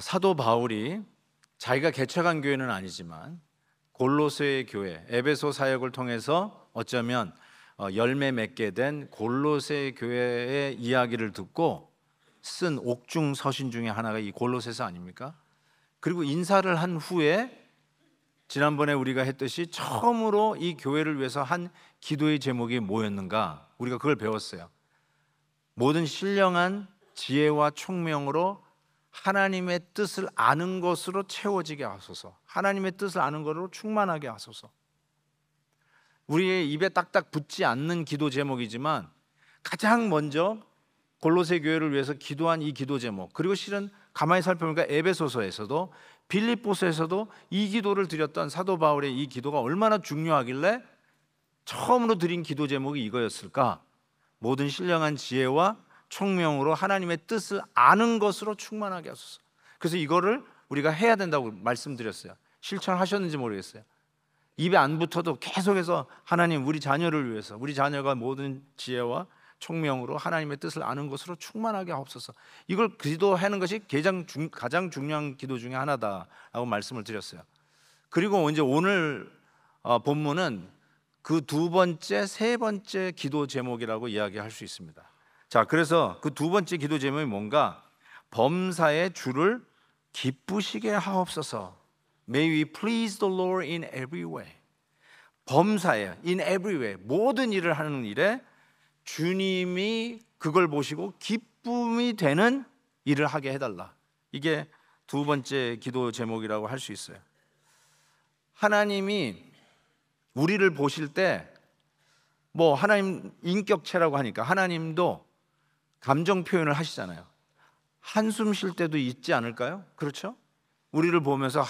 사도 바울이 자기가 개척한 교회는 아니지만 골로새 교회, 에베소 사역을 통해서 어쩌면 열매 맺게 된 골로새 교회의 이야기를 듣고 쓴 옥중 서신 중에 하나가 이 골로새서 아닙니까? 그리고 인사를 한 후에 지난번에 우리가 했듯이 처음으로 이 교회를 위해서 한 기도의 제목이 뭐였는가? 우리가 그걸 배웠어요. 모든 신령한 지혜와 총명으로 하나님의 뜻을 아는 것으로 채워지게 하소서. 하나님의 뜻을 아는 것으로 충만하게 하소서. 우리의 입에 딱딱 붙지 않는 기도 제목이지만 가장 먼저 골로새 교회를 위해서 기도한 이 기도 제목, 그리고 실은 가만히 살펴보니까 에베소서에서도 빌립보서에서도 이 기도를 드렸던 사도 바울의 이 기도가 얼마나 중요하길래 처음으로 드린 기도 제목이 이거였을까? 모든 신령한 지혜와 총명으로 하나님의 뜻을 아는 것으로 충만하게 하소서. 그래서 이거를 우리가 해야 된다고 말씀드렸어요. 실천하셨는지 모르겠어요. 입에 안 붙어도 계속해서 하나님, 우리 자녀를 위해서, 우리 자녀가 모든 지혜와 총명으로 하나님의 뜻을 아는 것으로 충만하게 하옵소서. 이걸 기도하는 것이 가장 중요한 기도 중에 하나다라고 말씀을 드렸어요. 그리고 이제 오늘 본문은 그 두 번째, 세 번째 기도 제목이라고 이야기할 수 있습니다. 자, 그래서 그 두 번째 기도 제목이 뭔가? 범사의 주를 기쁘시게 하옵소서. May we please the Lord in every way. 범사에, in every way, 모든 일을 하는 일에 주님이 그걸 보시고 기쁨이 되는 일을 하게 해달라. 이게 두 번째 기도 제목이라고 할 수 있어요. 하나님이 우리를 보실 때 뭐 하나님 인격체라고 하니까 하나님도 감정 표현을 하시잖아요. 한숨 쉴 때도 있지 않을까요? 그렇죠? 우리를 보면서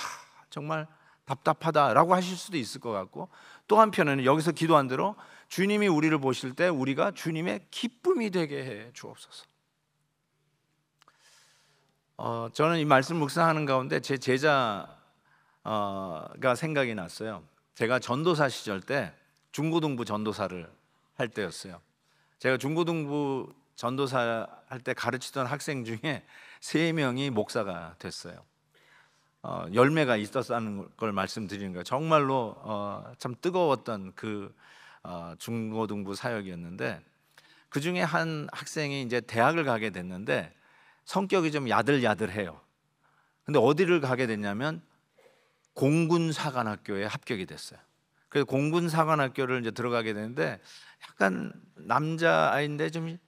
정말 답답하다라고 하실 수도 있을 것 같고, 또 한편에는 여기서 기도한 대로 주님이 우리를 보실 때 우리가 주님의 기쁨이 되게 해 주옵소서. 저는 이 말씀 묵상하는 가운데 제 제자가 생각이 났어요. 제가 전도사 시절 때 중고등부 전도사를 할 때였어요. 제가 중고등부 전도사 할 때 가르치던 학생 중에 3명이 목사가 됐어요. 열매가 있었다는 걸 말씀드리는 거예요. 정말로 참 뜨거웠던 그 중고등부 사역이었는데, 그 중에 한 학생이 이제 대학을 가게 됐는데 성격이 좀 야들야들해요. 근데 어디를 가게 됐냐면 공군사관학교에 합격이 됐어요. 그래서 공군사관학교를 이제 들어가게 되는데 약간 남자아이인데 좀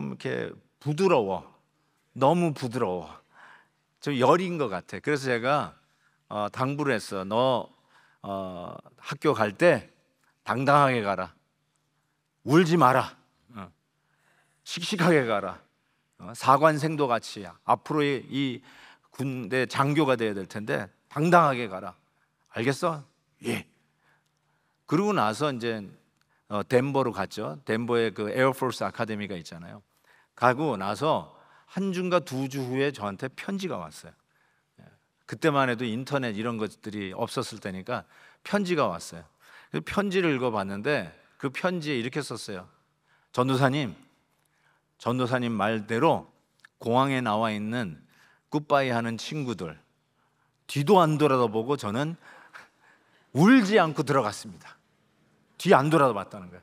이렇게 부드러워. 너무 부드러워. 좀 여린 것 같아. 그래서 제가 당부를 했어. 너 학교 갈 때 당당하게 가라. 울지 마라. 씩씩하게 가라. 사관생도 같이 앞으로 이 군대 장교가 돼야 될 텐데 당당하게 가라. 알겠어? 예. 그러고 나서 이제 덴버로 갔죠. 덴버에 그 에어포스 아카데미가 있잖아요. 가고 나서 한 주인가 2주 후에 저한테 편지가 왔어요. 그때만 해도 인터넷 이런 것들이 없었을 때니까 편지가 왔어요. 그 편지를 읽어봤는데 그 편지에 이렇게 썼어요. 전도사님 말대로 공항에 나와 있는 굿바이 하는 친구들 뒤도 안 돌아다보고 저는 울지 않고 들어갔습니다. 뒤 안 돌아봤다는 거예요.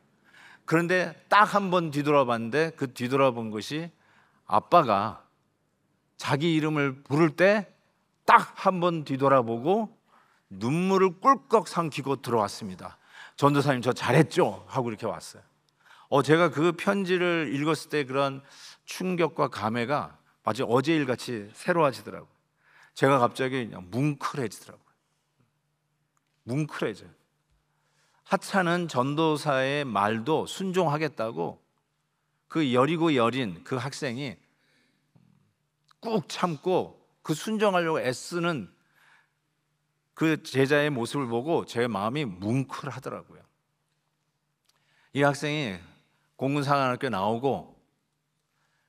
그런데 딱 한 번 뒤돌아봤는데 그 뒤돌아본 것이 아빠가 자기 이름을 부를 때 딱 한 번 뒤돌아보고 눈물을 꿀꺽 삼키고 들어왔습니다. 전도사님 저 잘했죠? 하고 이렇게 왔어요. 제가 그 편지를 읽었을 때 그런 충격과 감회가 마치 어제 일같이 새로워지더라고요. 제가 갑자기 그냥 뭉클해지더라고요. 뭉클해져요. 하찮은 전도사의 말도 순종하겠다고 그 여리고 여린 그 학생이 꾹 참고 그 순종하려고 애쓰는 그 제자의 모습을 보고 제 마음이 뭉클하더라고요. 이 학생이 공군사관학교 나오고,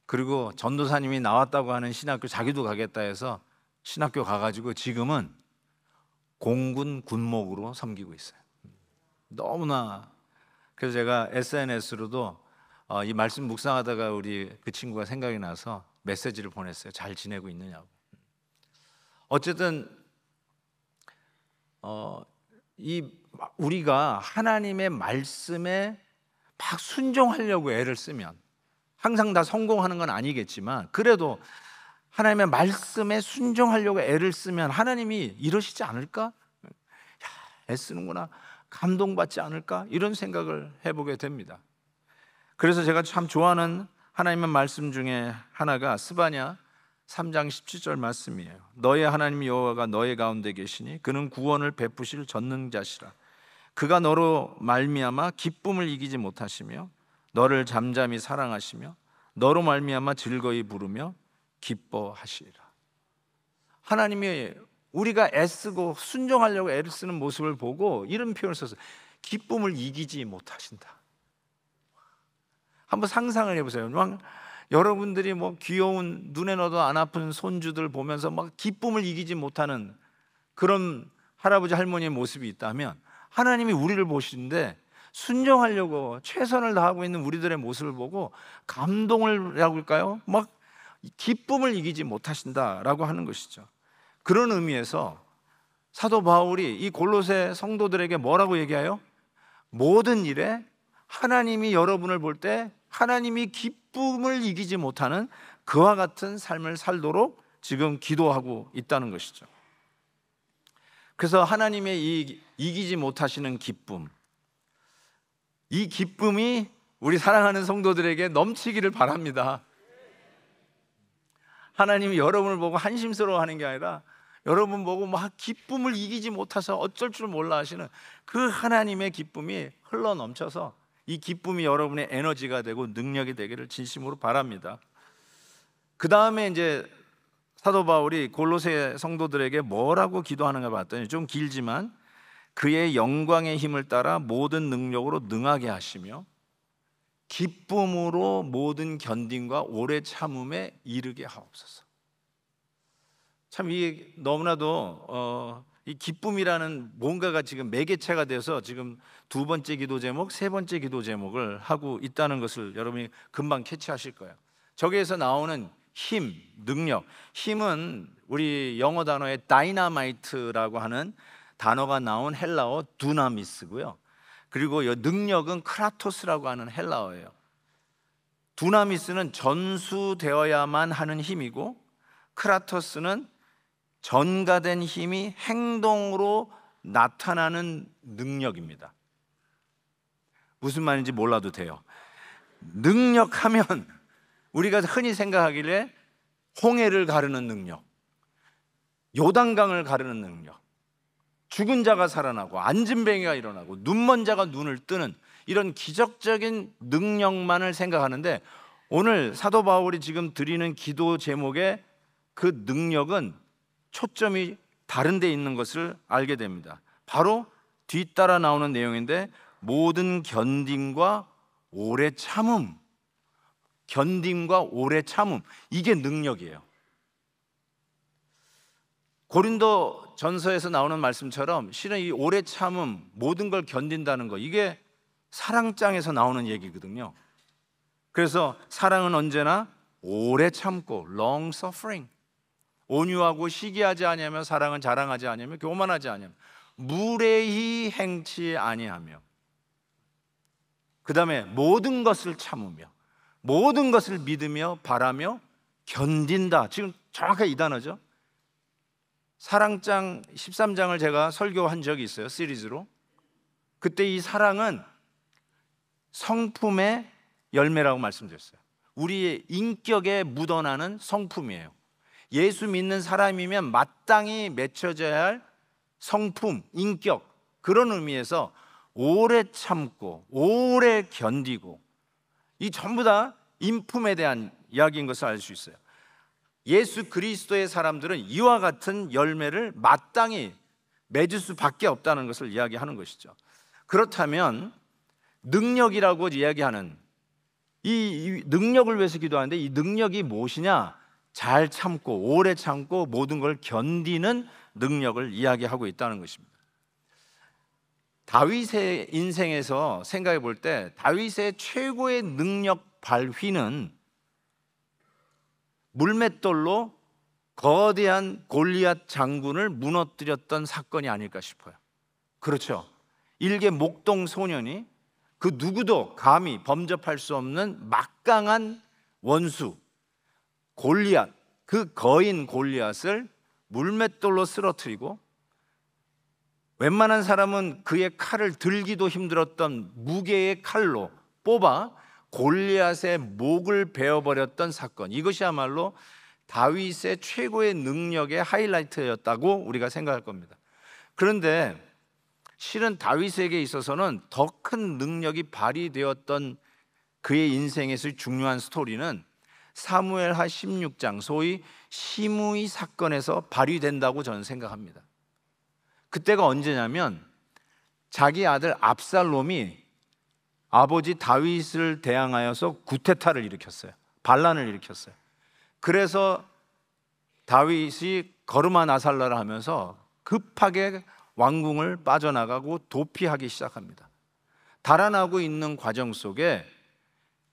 그리고 전도사님이 나왔다고 하는 신학교 자기도 가겠다 해서 신학교 가가지고 지금은 공군 군목으로 섬기고 있어요. 너무나. 그래서 제가 SNS로도 이 말씀 묵상하다가 우리 그 친구가 생각이 나서 메시지를 보냈어요. 잘 지내고 있느냐고. 어쨌든 이 우리가 하나님의 말씀에 막 순종하려고 애를 쓰면, 항상 다 성공하는 건 아니겠지만 그래도 하나님의 말씀에 순종하려고 애를 쓰면 하나님이 이러시지 않을까? 야, 애쓰는구나, 감동받지 않을까? 이런 생각을 해보게 됩니다. 그래서 제가 참 좋아하는 하나님의 말씀 중에 하나가 스바냐 3장 17절 말씀이에요. 너의 하나님 여호와가 너의 가운데 계시니 그는 구원을 베푸실 전능자시라. 그가 너로 말미암아 기쁨을 이기지 못하시며 너를 잠잠히 사랑하시며 너로 말미암아 즐거이 부르며 기뻐하시리라. 하나님이 우리가 애쓰고 순종하려고 애를 쓰는 모습을 보고 이런 표현을 써서 기쁨을 이기지 못하신다. 한번 상상을 해보세요. 막 여러분들이 뭐 귀여운 눈에 넣어도 안 아픈 손주들 보면서 막 기쁨을 이기지 못하는 그런 할아버지 할머니의 모습이 있다면, 하나님이 우리를 보시는데 순종하려고 최선을 다하고 있는 우리들의 모습을 보고 감동을 라고 할까요? 막 기쁨을 이기지 못하신다라고 하는 것이죠. 그런 의미에서 사도 바울이 이 골로새 성도들에게 뭐라고 얘기해요? 모든 일에 하나님이 여러분을 볼 때 하나님이 기쁨을 이기지 못하는 그와 같은 삶을 살도록 지금 기도하고 있다는 것이죠. 그래서 하나님의 이 이기지 못하시는 기쁨, 이 기쁨이 우리 사랑하는 성도들에게 넘치기를 바랍니다. 하나님이 여러분을 보고 한심스러워하는 게 아니라 여러분 보고 막 기쁨을 이기지 못해서 어쩔 줄 몰라 하시는 그 하나님의 기쁨이 흘러 넘쳐서 이 기쁨이 여러분의 에너지가 되고 능력이 되기를 진심으로 바랍니다. 그 다음에 이제 사도 바울이 골로새 성도들에게 뭐라고 기도하는가 봤더니 좀 길지만 그의 영광의 힘을 따라 모든 능력으로 능하게 하시며 기쁨으로 모든 견딘과 오래 참음에 이르게 하옵소서. 참 이게 너무나도 이 기쁨이라는 뭔가가 지금 매개체가 돼서 지금 두 번째 기도 제목, 세 번째 기도 제목을 하고 있다는 것을 여러분이 금방 캐치하실 거예요. 저기에서 나오는 힘, 능력. 힘은 우리 영어 단어의 다이나마이트라고 하는 단어가 나온 헬라어 두나미스고요. 그리고 이 능력은 크라토스라고 하는 헬라어예요. 두나미스는 전수되어야만 하는 힘이고, 크라토스는 전가된 힘이 행동으로 나타나는 능력입니다. 무슨 말인지 몰라도 돼요. 능력하면 우리가 흔히 생각하기에 홍해를 가르는 능력, 요단강을 가르는 능력, 죽은 자가 살아나고 앉은뱅이가 일어나고 눈먼 자가 눈을 뜨는 이런 기적적인 능력만을 생각하는데, 오늘 사도 바울이 지금 드리는 기도 제목의 그 능력은 초점이 다른 데 있는 것을 알게 됩니다. 바로 뒤따라 나오는 내용인데, 모든 견딤과 오래 참음, 견딤과 오래 참음, 이게 능력이에요. 고린도 전서에서 나오는 말씀처럼 실은 이 오래 참음, 모든 걸 견딘다는 거, 이게 사랑장에서 나오는 얘기거든요. 그래서 사랑은 언제나 오래 참고, long suffering, 온유하고 시기하지 아니하며, 사랑은 자랑하지 아니하며 교만하지 아니하며 무례히 행치 아니하며, 그 다음에 모든 것을 참으며 모든 것을 믿으며 바라며 견딘다. 지금 정확하게 이 단어죠. 사랑장 13장을 제가 설교한 적이 있어요, 시리즈로. 그때 이 사랑은 성품의 열매라고 말씀드렸어요. 우리의 인격에 묻어나는 성품이에요. 예수 믿는 사람이면 마땅히 맺혀져야 할 성품, 인격, 그런 의미에서 오래 참고 오래 견디고, 이 전부 다 인품에 대한 이야기인 것을 알 수 있어요. 예수 그리스도의 사람들은 이와 같은 열매를 마땅히 맺을 수밖에 없다는 것을 이야기하는 것이죠. 그렇다면 능력이라고 이야기하는 이 능력을 위해서 기도하는데, 이 능력이 무엇이냐? 잘 참고 오래 참고 모든 걸 견디는 능력을 이야기하고 있다는 것입니다. 다윗의 인생에서 생각해 볼 때 다윗의 최고의 능력 발휘는 물맷돌로 거대한 골리앗 장군을 무너뜨렸던 사건이 아닐까 싶어요. 그렇죠. 일개 목동 소년이 그 누구도 감히 범접할 수 없는 막강한 원수 골리앗, 그 거인 골리앗을 물맷돌로 쓰러뜨리고 웬만한 사람은 그의 칼을 들기도 힘들었던 무게의 칼로 뽑아 골리앗의 목을 베어버렸던 사건, 이것이야말로 다윗의 최고의 능력의 하이라이트였다고 우리가 생각할 겁니다. 그런데 실은 다윗에게 있어서는 더 큰 능력이 발휘되었던 그의 인생에서 중요한 스토리는 사무엘하 16장, 소위 시므이 사건에서 발휘된다고 저는 생각합니다. 그때가 언제냐면 자기 아들 압살롬이 아버지 다윗을 대항하여서 구테타를 일으켰어요. 반란을 일으켰어요. 그래서 다윗이 거르마 나살라를 하면서 급하게 왕궁을 빠져나가고 도피하기 시작합니다. 달아나고 있는 과정 속에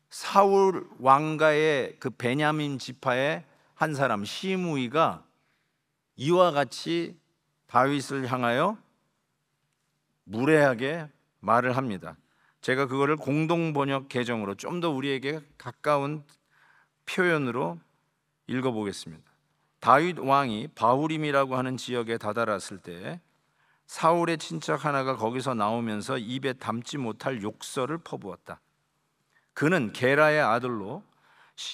사울 왕가의 그 베냐민 지파의 한 사람 시므이가 이와 같이 다윗을 향하여 무례하게 말을 합니다. 제가 그거를 공동번역 개정으로 좀 더 우리에게 가까운 표현으로 읽어보겠습니다. 다윗 왕이 바후림이라고 하는 지역에 다다랐을 때 사울의 친척 하나가 거기서 나오면서 입에 담지 못할 욕설을 퍼부었다. 그는 게라의 아들로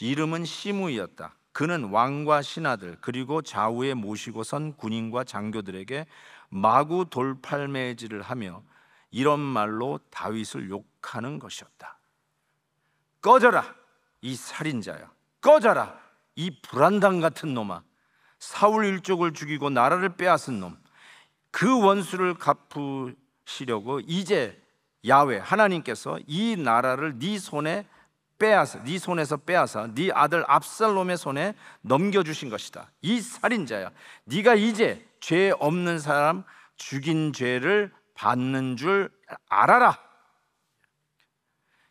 이름은 시므이였다. 그는 왕과 신하들 그리고 좌우에 모시고 선 군인과 장교들에게 마구 돌팔매질을 하며 이런 말로 다윗을 욕하는 것이었다. 꺼져라 이 살인자야, 꺼져라 이 불안당 같은 놈아, 사울 일족을 죽이고 나라를 빼앗은 놈, 그 원수를 갚으시려고 이제 야훼 하나님께서 이 나라를 네 손에서 빼앗아 네 아들 압살롬의 손에 넘겨주신 것이다. 이 살인자야, 네가 이제 죄 없는 사람 죽인 죄를 받는 줄 알아라.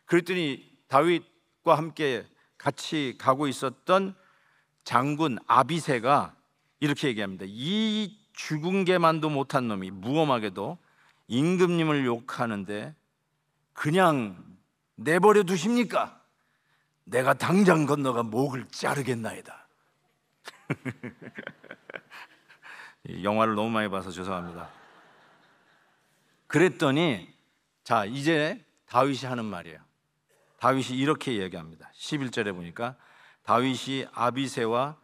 그랬더니 다윗과 함께 같이 가고 있었던 장군 아비새가 이렇게 얘기합니다. 이 죽은 개만도 못한 놈이 무엄하게도 임금님을 욕하는데 그냥 내버려 두십니까? 내가 당장 건너가 목을 자르겠나이다. 영화를 너무 많이 봐서 죄송합니다. 그랬더니 자, 이제 다윗이 하는 말이에요. 다윗이 이렇게 얘기합니다. 11절에 보니까 다윗이 아비새와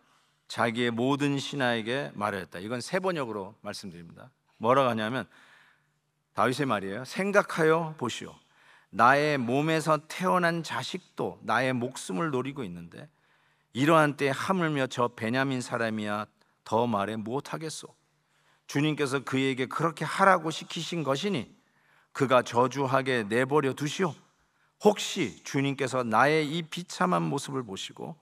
자기의 모든 신하에게 말하였다. 이건 세 번역으로 말씀드립니다. 뭐라고 하냐면 다윗의 말이에요. 생각하여 보시오. 나의 몸에서 태어난 자식도 나의 목숨을 노리고 있는데 이러한 때에 하물며 저 베냐민 사람이야 더 말해 못하겠소. 주님께서 그에게 그렇게 하라고 시키신 것이니 그가 저주하게 내버려 두시오. 혹시 주님께서 나의 이 비참한 모습을 보시고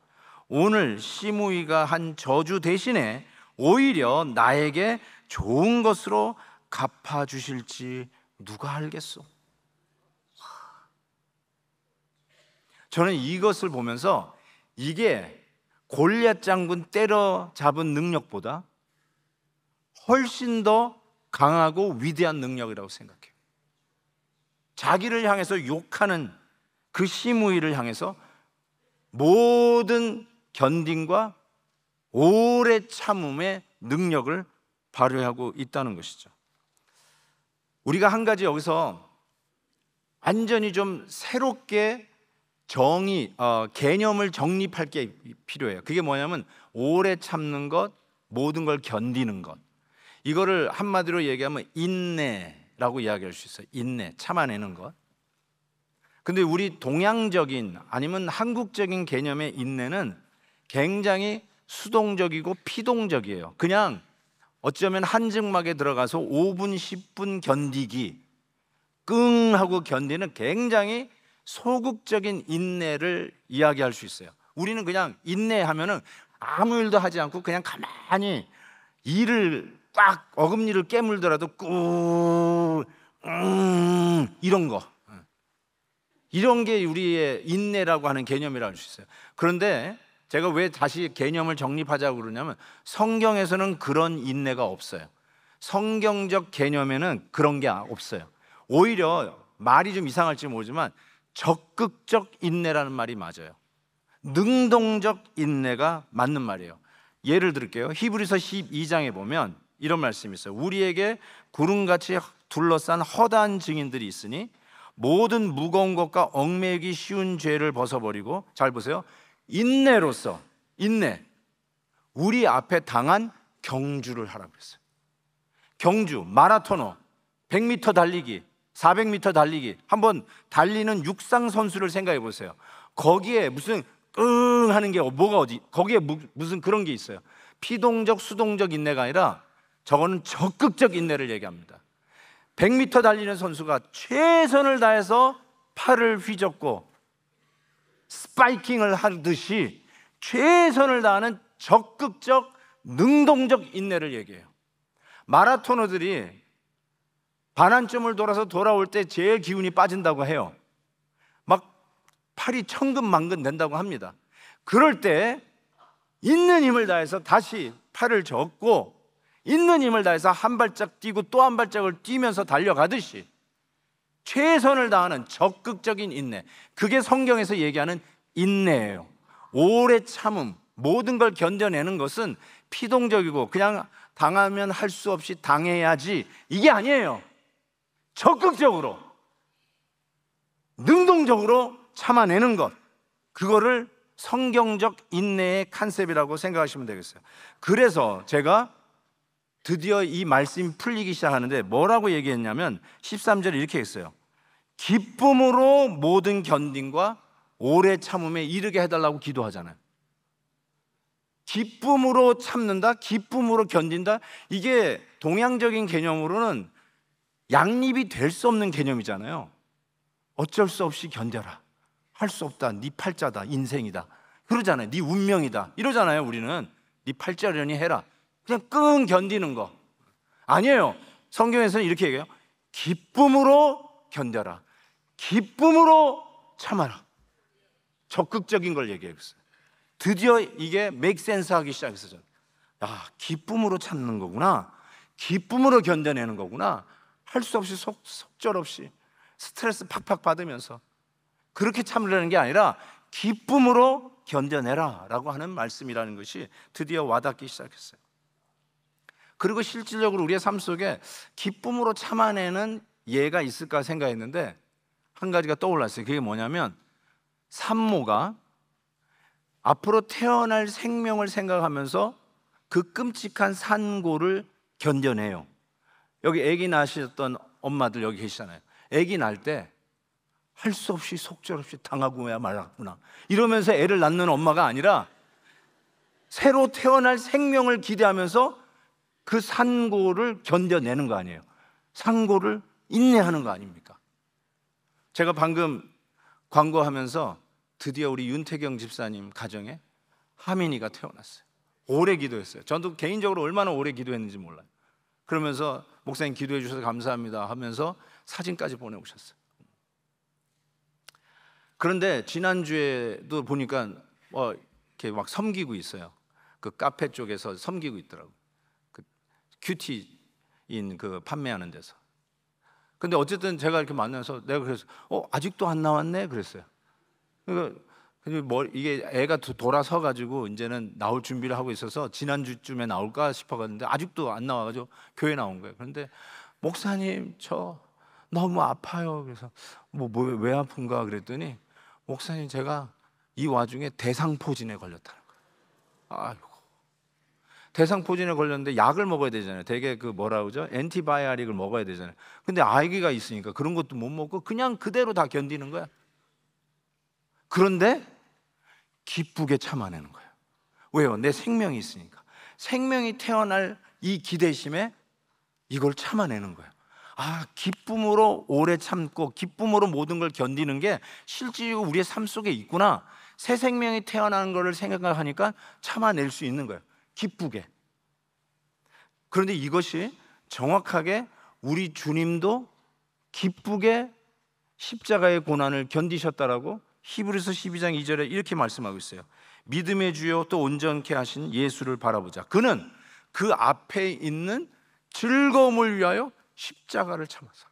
오늘 시므이가 한 저주 대신에 오히려 나에게 좋은 것으로 갚아주실지 누가 알겠소? 저는 이것을 보면서 이게 골리앗 장군 때려잡은 능력보다 훨씬 더 강하고 위대한 능력이라고 생각해요. 자기를 향해서 욕하는 그 시므이를 향해서 모든 견딘과 오래 참음의 능력을 발휘하고 있다는 것이죠. 우리가 한 가지 여기서 완전히 좀 새롭게 개념을 정립할 게 필요해요. 그게 뭐냐면 오래 참는 것, 모든 걸 견디는 것. 이거를 한마디로 얘기하면 인내라고 이야기할 수 있어요. 인내, 참아내는 것. 근데 우리 동양적인 아니면 한국적인 개념의 인내는 굉장히 수동적이고 피동적이에요. 그냥 어쩌면 한증막에 들어가서 5분, 10분 견디기, 끙 하고 견디는 굉장히 소극적인 인내를 이야기할 수 있어요. 우리는 그냥 인내하면은 아무 일도 하지 않고 그냥 가만히 일을 꽉 어금니를 깨물더라도 꾹 이런 거, 이런 게 우리의 인내라고 하는 개념이라고 할 수 있어요. 그런데 제가 왜 다시 개념을 정립하자고 그러냐면 성경에서는 그런 인내가 없어요. 성경적 개념에는 그런 게 없어요. 오히려 말이 좀 이상할지 모르지만 적극적 인내라는 말이 맞아요. 능동적 인내가 맞는 말이에요. 예를 들게요. 히브리서 12장에 보면 이런 말씀이 있어요. 우리에게 구름같이 둘러싼 허다한 증인들이 있으니 모든 무거운 것과 얽매이기 쉬운 죄를 벗어버리고, 잘 보세요, 인내로서, 인내, 우리 앞에 당한 경주를 하라고 했어요. 경주, 마라토너, 100m 달리기, 400m 달리기, 한번 달리는 육상 선수를 생각해 보세요. 거기에 무슨 하는 게 뭐가 어디, 거기에 무슨 그런 게 있어요. 피동적, 수동적 인내가 아니라 저거는 적극적 인내를 얘기합니다. 100m 달리는 선수가 최선을 다해서 팔을 휘젓고 스파이킹을 하듯이 최선을 다하는 적극적, 능동적 인내를 얘기해요. 마라토너들이 반환점을 돌아서 돌아올 때 제일 기운이 빠진다고 해요. 막 팔이 천근만근 된다고 합니다. 그럴 때 있는 힘을 다해서 다시 팔을 젓고 있는 힘을 다해서 한 발짝 뛰고 또 한 발짝을 뛰면서 달려가듯이 최선을 다하는 적극적인 인내, 그게 성경에서 얘기하는 인내예요. 오래 참음, 모든 걸 견뎌내는 것은 피동적이고 그냥 당하면 할 수 없이 당해야지, 이게 아니에요. 적극적으로, 능동적으로 참아내는 것, 그거를 성경적 인내의 컨셉이라고 생각하시면 되겠어요. 그래서 제가 드디어 이 말씀이 풀리기 시작하는데 뭐라고 얘기했냐면 13절에 이렇게 했어요. 기쁨으로 모든 견딘과 오래 참음에 이르게 해달라고 기도하잖아요. 기쁨으로 참는다, 기쁨으로 견딘다, 이게 동양적인 개념으로는 양립이 될 수 없는 개념이잖아요. 어쩔 수 없이 견뎌라, 할 수 없다, 네 팔자다, 인생이다 그러잖아요. 네 운명이다 이러잖아요. 우리는 네 팔자려니 해라, 그냥 끙 견디는 거 아니에요. 성경에서는 이렇게 얘기해요. 기쁨으로 견뎌라, 기쁨으로 참아라. 적극적인 걸 얘기해요. 드디어 이게 make sense 하기 시작했어요. 야, 기쁨으로 참는 거구나, 기쁨으로 견뎌내는 거구나. 할 수 없이 속절없이 스트레스 팍팍 받으면서 그렇게 참으려는 게 아니라 기쁨으로 견뎌내라 라고 하는 말씀이라는 것이 드디어 와닿기 시작했어요. 그리고 실질적으로 우리의 삶 속에 기쁨으로 참아내는 예가 있을까 생각했는데 한 가지가 떠올랐어요. 그게 뭐냐면 산모가 앞으로 태어날 생명을 생각하면서 그 끔찍한 산고를 견뎌내요. 여기 아기 낳으셨던 엄마들 여기 계시잖아요. 아기 낳을 때 할 수 없이 속절없이 당하고야 말았구나 이러면서 애를 낳는 엄마가 아니라 새로 태어날 생명을 기대하면서 그 산고를 견뎌내는 거 아니에요. 산고를 인내하는 거 아닙니까? 제가 방금 광고하면서 드디어 우리 윤태경 집사님 가정에 하민이가 태어났어요. 오래 기도했어요. 저도 개인적으로 얼마나 오래 기도했는지 몰라요. 그러면서 목사님 기도해 주셔서 감사합니다 하면서 사진까지 보내오셨어요. 그런데 지난주에도 보니까 이렇게 막 섬기고 있어요. 그 카페 쪽에서 섬기고 있더라고요. 그 큐티인 그 판매하는 데서. 근데 어쨌든 제가 이렇게 만나서 내가 그래서 아직도 안 나왔네 그랬어요. 그러니까 이게 애가 돌아서 가지고 이제는 나올 준비를 하고 있어서 지난주쯤에 나올까 싶어갔는데 아직도 안 나와가지고 교회 나온 거예요. 그런데 목사님 저 너무 아파요. 그래서 왜 아픈가 그랬더니 목사님 제가 이 와중에 대상포진에 걸렸다는 거예요. 아이고, 대상포진에 걸렸는데 약을 먹어야 되잖아요. 되게 그 뭐라 그러죠? 엔티바이오틱을 먹어야 되잖아요. 근데 아기가 있으니까 그런 것도 못 먹고 그냥 그대로 다 견디는 거야. 그런데 기쁘게 참아내는 거예요. 왜요? 내 생명이 있으니까. 생명이 태어날 이 기대심에 이걸 참아내는 거예요. 기쁨으로 오래 참고 기쁨으로 모든 걸 견디는 게 실질적으로 우리의 삶 속에 있구나. 새 생명이 태어나는 것을 생각하니까 참아낼 수 있는 거예요. 기쁘게. 그런데 이것이 정확하게 우리 주님도 기쁘게 십자가의 고난을 견디셨다라고 히브리서 12장 2절에 이렇게 말씀하고 있어요. 믿음의 주요 또 온전케 하신 예수를 바라보자. 그는 그 앞에 있는 즐거움을 위하여 십자가를 참아서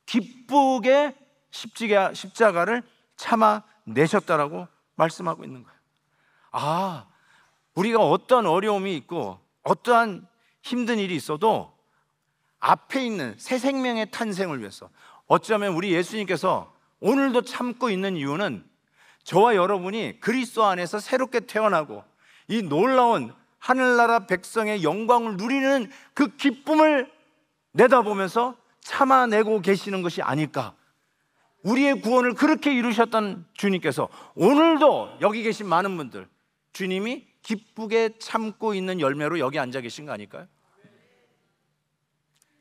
기쁘게 십자가를 참아내셨다라고 말씀하고 있는 거예요. 아, 우리가 어떠한 어려움이 있고 어떠한 힘든 일이 있어도 앞에 있는 새 생명의 탄생을 위해서, 어쩌면 우리 예수님께서 오늘도 참고 있는 이유는 저와 여러분이 그리스도 안에서 새롭게 태어나고 이 놀라운 하늘나라 백성의 영광을 누리는 그 기쁨을 내다보면서 참아내고 계시는 것이 아닐까. 우리의 구원을 그렇게 이루셨던 주님께서 오늘도 여기 계신 많은 분들, 주님이 기쁘게 참고 있는 열매로 여기 앉아 계신 거 아닐까요?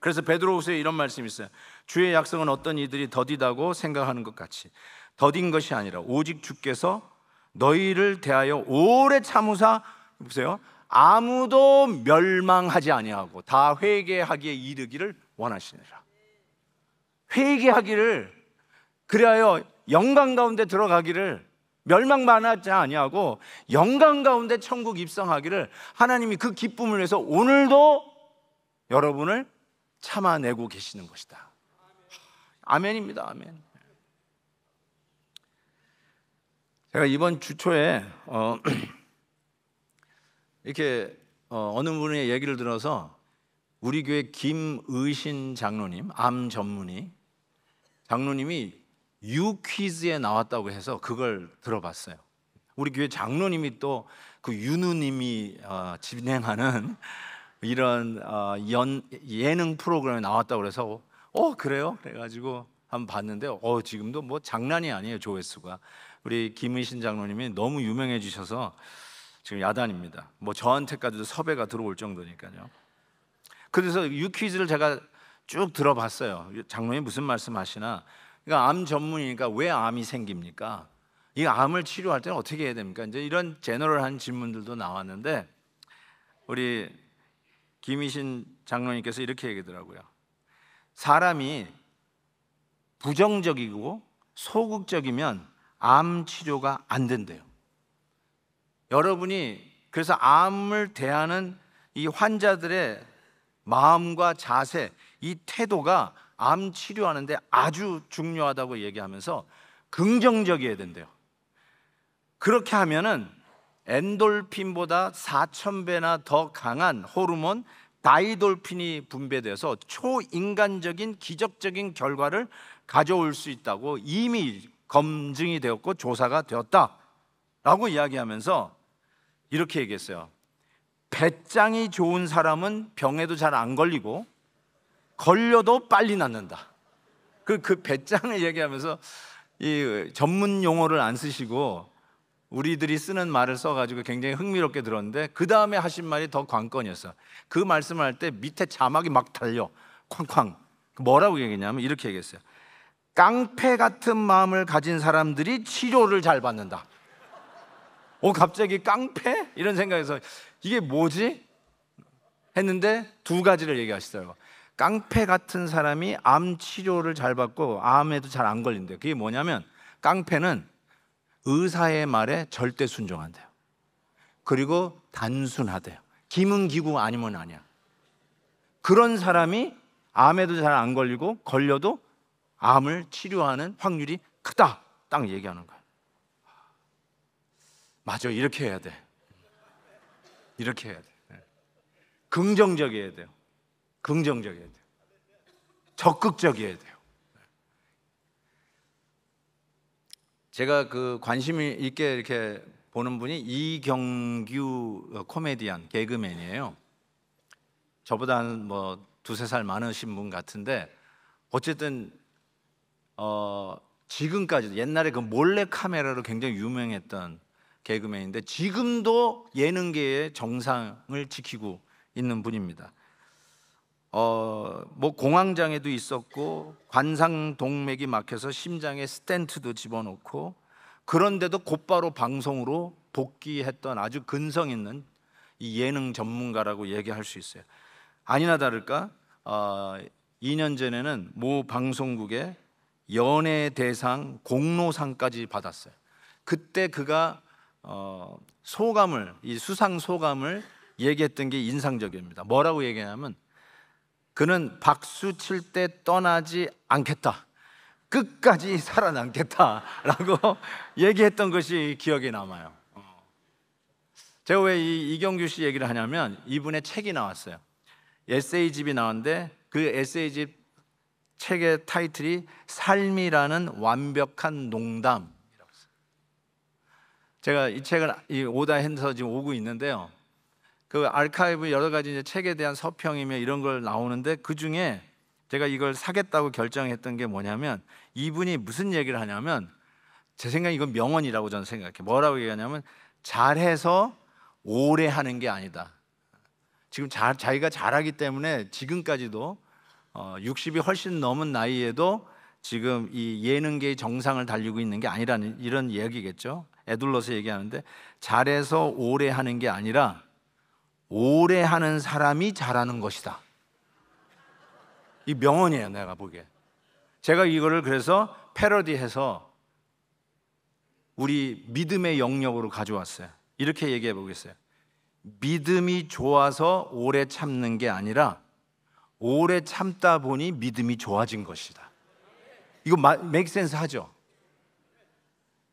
그래서 베드로후서에 이런 말씀이 있어요. 주의 약속은 어떤 이들이 더디다고 생각하는 것 같이 더딘 것이 아니라 오직 주께서 너희를 대하여 오래 참으사, 보세요, 아무도 멸망하지 아니하고 다 회개하기에 이르기를 원하시니라. 회개하기를, 그리하여 영광 가운데 들어가기를, 멸망만하지 아니하고 영광 가운데 천국 입성하기를 하나님이 그 기쁨을 위해서 오늘도 여러분을 참아내고 계시는 것이다. 아멘입니다. 아멘. 제가 이번 주 초에 이렇게 어느 분의 얘기를 들어서 우리 교회 김의신 장로님, 암 전문의 장로님이 유퀴즈에 나왔다고 해서 그걸 들어봤어요. 우리 교회 장로님이 또 그 윤우님이 진행하는 이런 예능 프로그램에 나왔다고 그래서 그래요? 그래가지고 한번 봤는데 지금도 뭐 장난이 아니에요. 조회수가. 우리 김의신 장로님이 너무 유명해지셔서 지금 야단입니다. 뭐 저한테까지도 섭외가 들어올 정도니까요. 그래서 유퀴즈를 제가 쭉 들어봤어요. 장로님 무슨 말씀하시나? 그러니까 암 전문이니까 왜 암이 생깁니까? 이 암을 치료할 때는 어떻게 해야 됩니까? 이제 이런 제너럴한 질문들도 나왔는데 우리 김희신 장로님께서 이렇게 얘기하더라고요. 사람이 부정적이고 소극적이면 암 치료가 안 된대요. 여러분이 그래서 암을 대하는 이 환자들의 마음과 자세, 이 태도가 암 치료하는데 아주 중요하다고 얘기하면서 긍정적이어야 된대요. 그렇게 하면은 엔돌핀보다 4,000배나 더 강한 호르몬 다이돌핀이 분비돼서 초인간적인 기적적인 결과를 가져올 수 있다고 이미 검증이 되었고 조사가 되었다라고 이야기하면서 이렇게 얘기했어요. 배짱이 좋은 사람은 병에도 잘 안 걸리고 걸려도 빨리 낫는다. 그 배짱을 얘기하면서 이 전문 용어를 안 쓰시고 우리들이 쓰는 말을 써가지고 굉장히 흥미롭게 들었는데 그 다음에 하신 말이 더 관건이었어. 그 말씀을 할 때 밑에 자막이 막 달려 쾅쾅. 뭐라고 얘기했냐면 이렇게 얘기했어요. 깡패 같은 마음을 가진 사람들이 치료를 잘 받는다. 갑자기 깡패? 이런 생각에서 이게 뭐지? 했는데 두 가지를 얘기하시더라고요. 깡패 같은 사람이 암 치료를 잘 받고 암에도 잘 안 걸린대요. 그게 뭐냐면 깡패는 의사의 말에 절대 순종한대요. 그리고 단순하대요. 기문기구 아니면 아니야. 그런 사람이 암에도 잘 안 걸리고 걸려도 암을 치료하는 확률이 크다. 딱 얘기하는 거예요. 맞아, 이렇게 해야 돼. 이렇게 해야 돼. 긍정적이어야 돼요. 긍정적이어야 돼요. 적극적이어야 돼요. 제가 그 관심 있게 이렇게 보는 분이 이경규 코미디언 개그맨이에요. 저보다 뭐 두세 살 많으신 분 같은데 어쨌든 지금까지도 옛날에 그 몰래 카메라로 굉장히 유명했던 개그맨인데 지금도 예능계의 정상을 지키고 있는 분입니다. 뭐 공황장애도 있었고 관상동맥이 막혀서 심장에 스텐트도 집어넣고 그런데도 곧바로 방송으로 복귀했던 아주 근성 있는 이 예능 전문가라고 얘기할 수 있어요. 아니나 다를까 2년 전에는 모 방송국의 연예대상 공로상까지 받았어요. 그때 그가 소감을, 이 수상 소감을 얘기했던 게 인상적입니다. 뭐라고 얘기하냐면 그는 박수 칠 때 떠나지 않겠다, 끝까지 살아남겠다라고 얘기했던 것이 기억에 남아요. 제가 왜 이경규 씨 얘기를 하냐면 이분의 책이 나왔어요. 에세이집이 나왔는데 그 에세이집 책의 타이틀이 삶이라는 완벽한 농담이라고 했어요. 제가 이 책을 오다해서 지금 오고 있는데요. 그 아카이브 여러 가지 이제 책에 대한 서평이며 이런 걸 나오는데 그 중에 제가 이걸 사겠다고 결정했던 게 뭐냐면 이분이 무슨 얘기를 하냐면 제 생각에 이건 명언이라고 저는 생각해요. 뭐라고 얘기하냐면 잘해서 오래 하는 게 아니다. 지금 자기가 잘하기 때문에 지금까지도 60이 훨씬 넘은 나이에도 지금 이 예능계의 정상을 달리고 있는 게 아니라는 이런 얘기겠죠. 에둘러서 얘기하는데 잘해서 오래 하는 게 아니라 오래 하는 사람이 잘하는 것이다. 이 명언이에요. 내가 보기에 제가 이거를 그래서 패러디해서 우리 믿음의 영역으로 가져왔어요. 이렇게 얘기해 보겠어요. 믿음이 좋아서 오래 참는 게 아니라 오래 참다 보니 믿음이 좋아진 것이다. 이거 make sense 하죠?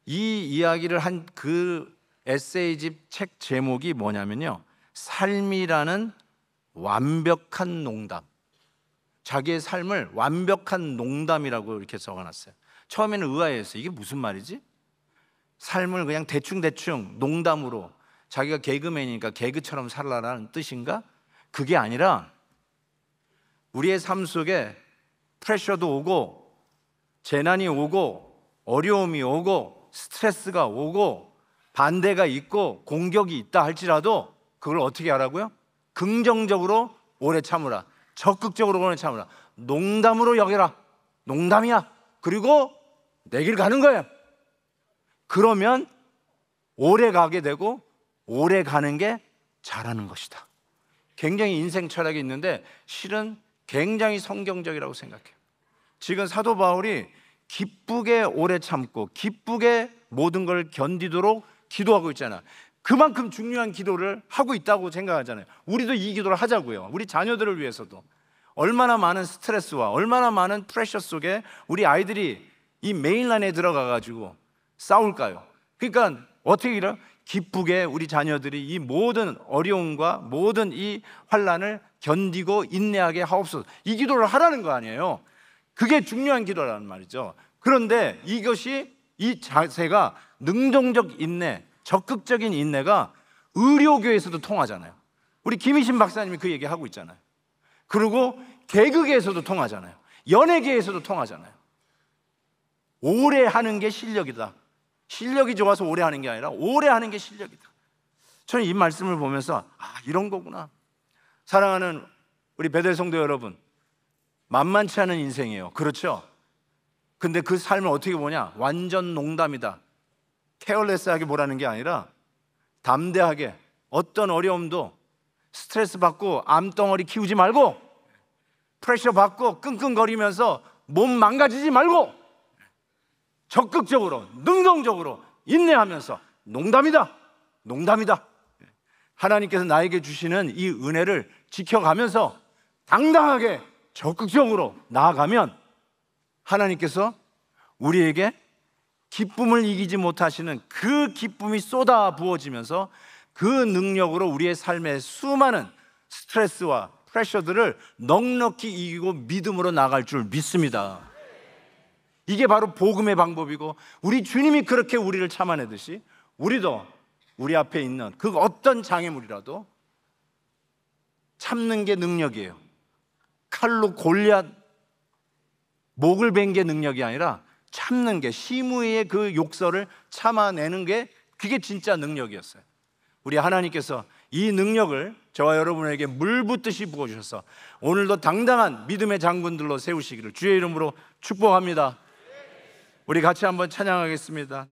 이 이야기를 한 그 에세이집 책 제목이 뭐냐면요, 삶이라는 완벽한 농담. 자기의 삶을 완벽한 농담이라고 이렇게 적어놨어요. 처음에는 의아했어요. 이게 무슨 말이지? 삶을 그냥 대충대충 농담으로 자기가 개그맨이니까 개그처럼 살라라는 뜻인가? 그게 아니라 우리의 삶 속에 프레셔도 오고 재난이 오고 어려움이 오고 스트레스가 오고 반대가 있고 공격이 있다 할지라도 그걸 어떻게 하라고요? 긍정적으로 오래 참으라. 적극적으로 오래 참으라. 농담으로 여겨라. 농담이야. 그리고 내 길 가는 거예요. 그러면 오래 가게 되고 오래 가는 게 잘하는 것이다. 굉장히 인생 철학이 있는데 실은 굉장히 성경적이라고 생각해요. 지금 사도 바울이 기쁘게 오래 참고 기쁘게 모든 걸 견디도록 기도하고 있잖아. 그만큼 중요한 기도를 하고 있다고 생각하잖아요. 우리도 이 기도를 하자고요. 우리 자녀들을 위해서도. 얼마나 많은 스트레스와 얼마나 많은 프레셔 속에 우리 아이들이 이 메인란에 들어가가지고 싸울까요? 그러니까 어떻게 이래? 기쁘게 우리 자녀들이 이 모든 어려움과 모든 이 환난을 견디고 인내하게 하옵소서. 이 기도를 하라는 거 아니에요. 그게 중요한 기도라는 말이죠. 그런데 이것이 이 자세가 능동적 인내, 적극적인 인내가 의료계에서도 통하잖아요. 우리 김희신 박사님이 그 얘기하고 있잖아요. 그리고 개그계에서도 통하잖아요. 연예계에서도 통하잖아요. 오래 하는 게 실력이다. 실력이 좋아서 오래 하는 게 아니라 오래 하는 게 실력이다. 저는 이 말씀을 보면서 이런 거구나. 사랑하는 우리 베델 성도 여러분, 만만치 않은 인생이에요. 그렇죠? 근데 그 삶을 어떻게 보냐? 완전 농담이다. 케어레스하게 보라는 게 아니라 담대하게 어떤 어려움도 스트레스 받고 암덩어리 키우지 말고 프레셔 받고 끙끙거리면서 몸 망가지지 말고 적극적으로 능동적으로 인내하면서 농담이다. 농담이다. 하나님께서 나에게 주시는 이 은혜를 지켜가면서 당당하게 적극적으로 나아가면 하나님께서 우리에게 기쁨을 이기지 못하시는 그 기쁨이 쏟아 부어지면서 그 능력으로 우리의 삶의 수많은 스트레스와 프레셔들을 넉넉히 이기고 믿음으로 나갈 줄 믿습니다. 이게 바로 복음의 방법이고 우리 주님이 그렇게 우리를 참아내듯이 우리도 우리 앞에 있는 그 어떤 장애물이라도 참는 게 능력이에요. 칼로 골리앗 목을 벤 게 능력이 아니라 참는 게, 시므이의 그 욕설을 참아내는 게 그게 진짜 능력이었어요. 우리 하나님께서 이 능력을 저와 여러분에게 물붓듯이 부어주셔서 오늘도 당당한 믿음의 장군들로 세우시기를 주의 이름으로 축복합니다. 우리 같이 한번 찬양하겠습니다.